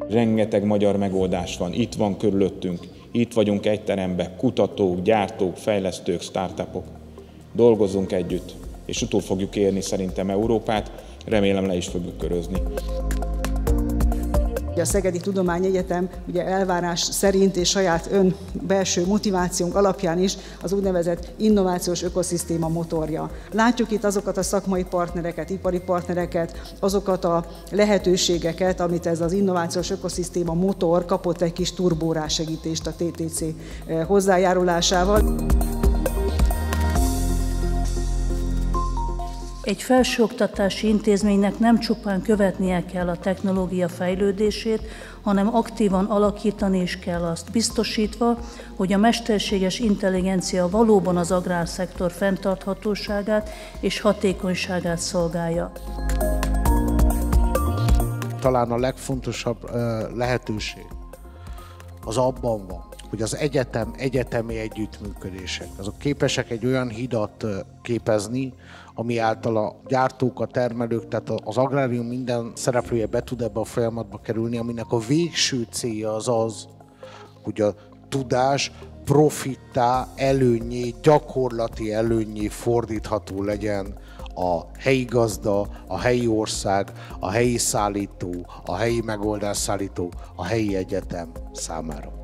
Rengeteg magyar megoldás van, itt van körülöttünk, itt vagyunk egy teremben, kutatók, gyártók, fejlesztők, startupok. Dolgozzunk együtt, és utol fogjuk érni szerintem Európát, remélem le is fogjuk körözni. A Szegedi Tudományegyetem ugye elvárás szerint és saját belső motivációnk alapján is az úgynevezett innovációs ökoszisztéma motorja. Látjuk itt azokat a szakmai partnereket, ipari partnereket, azokat a lehetőségeket, amit ez az innovációs ökoszisztéma motor kapott egy kis turbórásegítést a TTC hozzájárulásával. Egy felsőoktatási intézménynek nem csupán követnie kell a technológia fejlődését, hanem aktívan alakítani is kell azt, biztosítva, hogy a mesterséges intelligencia valóban az agrárszektor fenntarthatóságát és hatékonyságát szolgálja. Talán a legfontosabb lehetőség az abban van, hogy az egyetemi együttműködések, azok képesek egy olyan hidat képezni, ami által a gyártók, a termelők, tehát az agrárium minden szereplője be tud ebbe a folyamatba kerülni, aminek a végső célja az, hogy a tudás profittá, előnnyé, gyakorlati előnnyé fordítható legyen a helyi gazda, a helyi ország, a helyi szállító, a helyi megoldásszállító, a helyi egyetem számára.